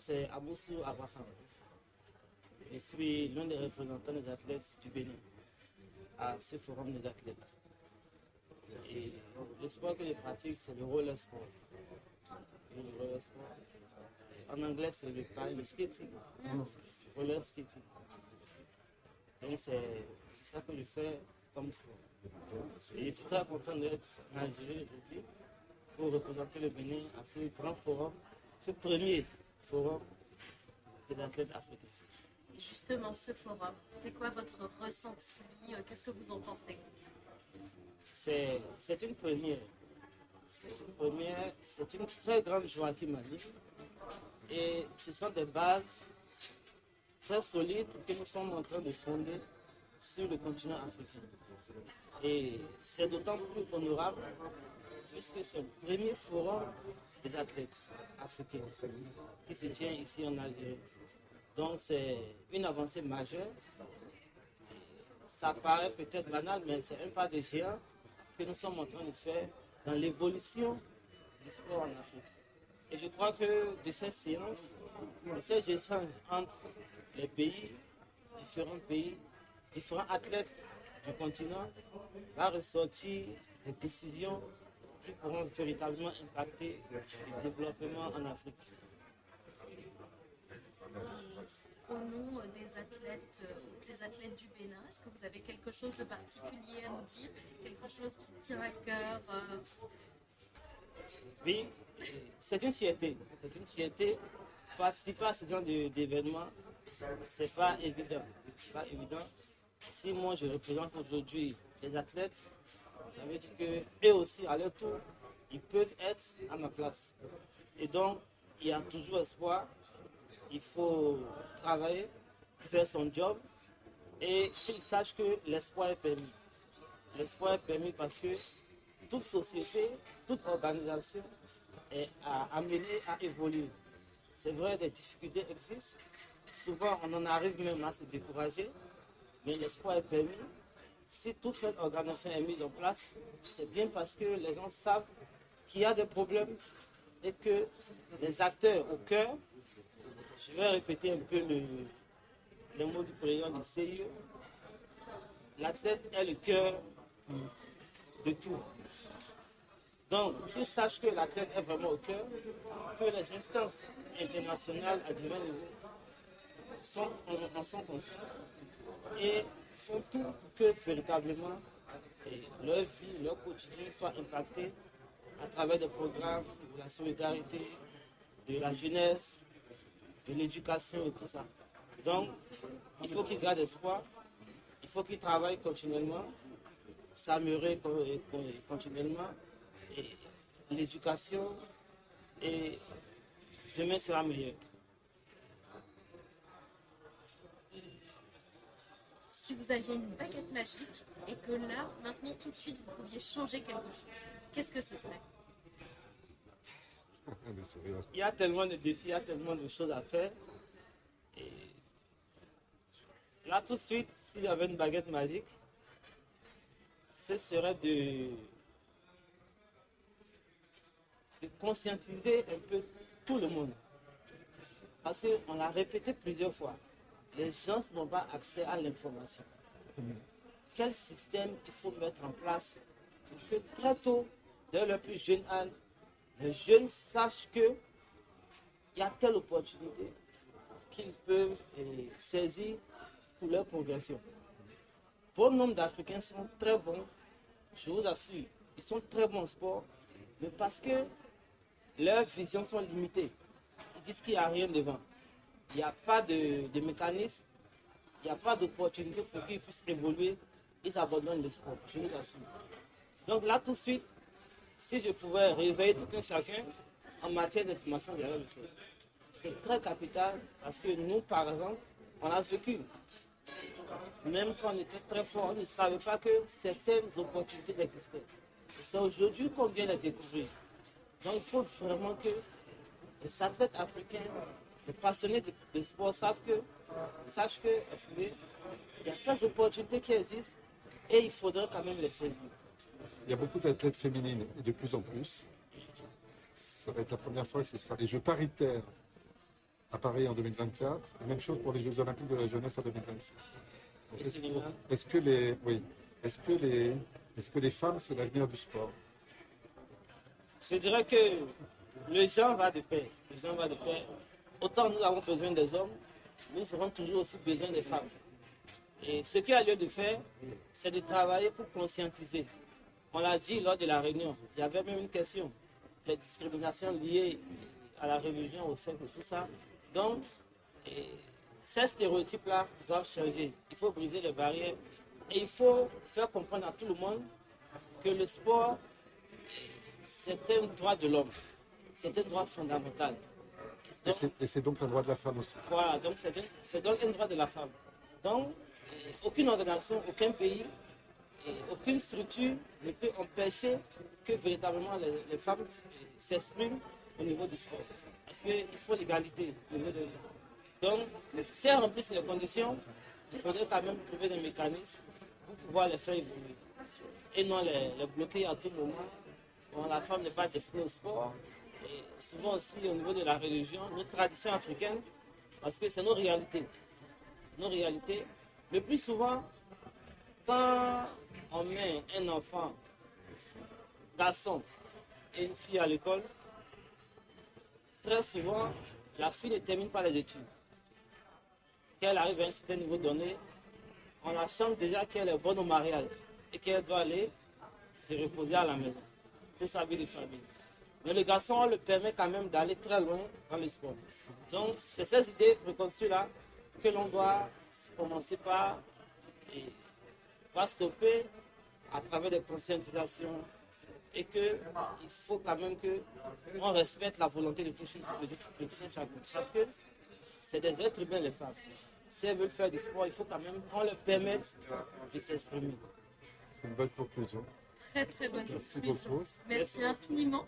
c'est Aboussou Abraham. Je suis l'un des représentants des athlètes du Bénin à ce forum des athlètes. Et le sport que je pratique, c'est le roller sport. Le roller sport. En anglais, c'est le skating. Roller skating. Donc, c'est ça que je fais comme sport. Et je suis très content d'être en Algérie aujourd'hui pour représenter le Bénin à ce grand forum, ce premier forum des athlètes africains. Justement, ce forum, c'est quoi votre ressenti? Qu'est-ce que vous en pensez? C'est une première. C'est une première, c'est une très grande joie qui m'anime. Et ce sont des bases très solides que nous sommes en train de fonder sur le continent africain. Et c'est d'autant plus honorable puisque c'est le premier forum des athlètes africains qui se tient ici en Algérie. Donc c'est une avancée majeure. Ça paraît peut-être banal, mais c'est un pas de géant que nous sommes en train de faire dans l'évolution du sport en Afrique. Et je crois que de ces séances, de ces échanges entre les pays, différents athlètes du continent, va ressortir des décisions qui pourront véritablement impacter le développement en Afrique. Au nom des athlètes du Bénin, est-ce que vous avez quelque chose de particulier à nous dire? Quelque chose qui tient à cœur? Oui, c'est une fierté. C'est une fierté. Participer à ce genre d'événement, c'est pas évident. C'est pas évident. Si moi je représente aujourd'hui les athlètes, ça veut dire qu'eux aussi, à leur tour, ils peuvent être à ma place. Et donc, il y a toujours espoir. Il faut travailler, faire son job et qu'ils sachent que l'espoir est permis. L'espoir est permis parce que toute société, toute organisation est amenée à évoluer. C'est vrai, des difficultés existent. Souvent, on en arrive même à se décourager, mais l'espoir est permis. Si toute cette organisation est mise en place, c'est bien parce que les gens savent qu'il y a des problèmes et que les acteurs au cœur, je vais répéter un peu les mots du président du CIE, l'athlète est le cœur de tout. Donc, qu'ils sachent que l'athlète est vraiment au cœur, que les instances internationales à divers niveaux en sont conscientes et font tout pour que véritablement leur vie, leur quotidien soit impacté à travers des programmes de la solidarité, de la jeunesse, de l'éducation et tout ça. Donc, il faut qu'ils gardent espoir, il faut qu'ils travaillent continuellement, s'améliorer continuellement, et l'éducation, et demain sera meilleur. Si vous aviez une baguette magique et que là, maintenant, tout de suite, vous pouviez changer quelque chose, qu'est-ce que ce serait? Il y a tellement de défis, il y a tellement de choses à faire. Et là, tout de suite, s'il y avait une baguette magique, ce serait de conscientiser un peu tout le monde. Parce qu'on l'a répété plusieurs fois, les gens n'ont pas accès à l'information. Quel système il faut mettre en place pour que très tôt, dès le plus jeune âge, les jeunes sachent qu'il y a telle opportunité qu'ils peuvent saisir pour leur progression. Bon nombre d'Africains sont très bons, je vous assure, ils sont très bons en sport, mais parce que leurs visions sont limitées. Ils disent qu'il n'y a rien devant. Il n'y a pas de mécanisme, il n'y a pas d'opportunité pour qu'ils puissent évoluer. Ils abandonnent le sport, je vous assure. Donc là, tout de suite, si je pouvais réveiller tout un chacun en matière d'information, j'allais le faire. C'est très capital parce que nous, par exemple, on a vécu. Même quand on était très fort, on ne savait pas que certaines opportunités existaient. Et c'est aujourd'hui qu'on vient les découvrir. Donc il faut vraiment que les athlètes africains, les passionnés de sport sachent que, il y a ces opportunités qui existent et il faudrait quand même les saisir. Il y a beaucoup d'athlètes féminines et de plus en plus. Ça va être la première fois que ce sera les Jeux paritaires à Paris en 2024. Et même chose pour les Jeux Olympiques de la jeunesse en 2026. Donc, Et cinéma. est-ce que les femmes, c'est l'avenir du sport? Je dirais que le genre va de pair. Le genre va de pair. Autant nous avons besoin des hommes, nous aurons toujours aussi besoin des femmes. Et ce qu'il y a lieu de faire, c'est de travailler pour conscientiser. On l'a dit lors de la réunion, il y avait même une question, les discriminations liées à la religion, au sexe et tout ça. Donc, ces stéréotypes-là doivent changer. Il faut briser les barrières et il faut faire comprendre à tout le monde que le sport, c'est un droit de l'homme. C'est un droit fondamental. Donc, Et c'est donc un droit de la femme aussi. voilà, donc c'est donc un droit de la femme. Donc, aucune organisation, aucun pays, aucune structure ne peut empêcher que véritablement les femmes s'expriment au niveau du sport. Parce qu'il faut l'égalité au niveau des gens. Donc, si elles remplissent les conditions, il faudrait quand même trouver des mécanismes pour pouvoir les faire évoluer. Et non les bloquer à tout moment. Bon, la femme n'est pas destinée au sport. Et souvent aussi au niveau de la religion, nos traditions africaines, parce que c'est nos réalités. Nos réalités. Le plus souvent, quand on met un enfant, garçon et une fille à l'école, très souvent, la fille ne termine pas les études. Qu'elle arrive à un certain niveau donné, on la chante déjà qu'elle est bonne au mariage et qu'elle doit aller se reposer à la maison pour sa vie de famille. Mais le garçon, on le permet quand même d'aller très loin dans le sport. Donc, c'est ces idées préconçues-là que l'on doit commencer par stopper à travers des conscientisations et qu'il faut quand même qu'on respecte la volonté de tout chacun. Parce que c'est des êtres humains, les femmes. Si elles veulent faire du sport, il faut quand même qu'on leur permette de s'exprimer. C'est une bonne conclusion. Très très bonne Merci conclusion. beaucoup. Merci infiniment.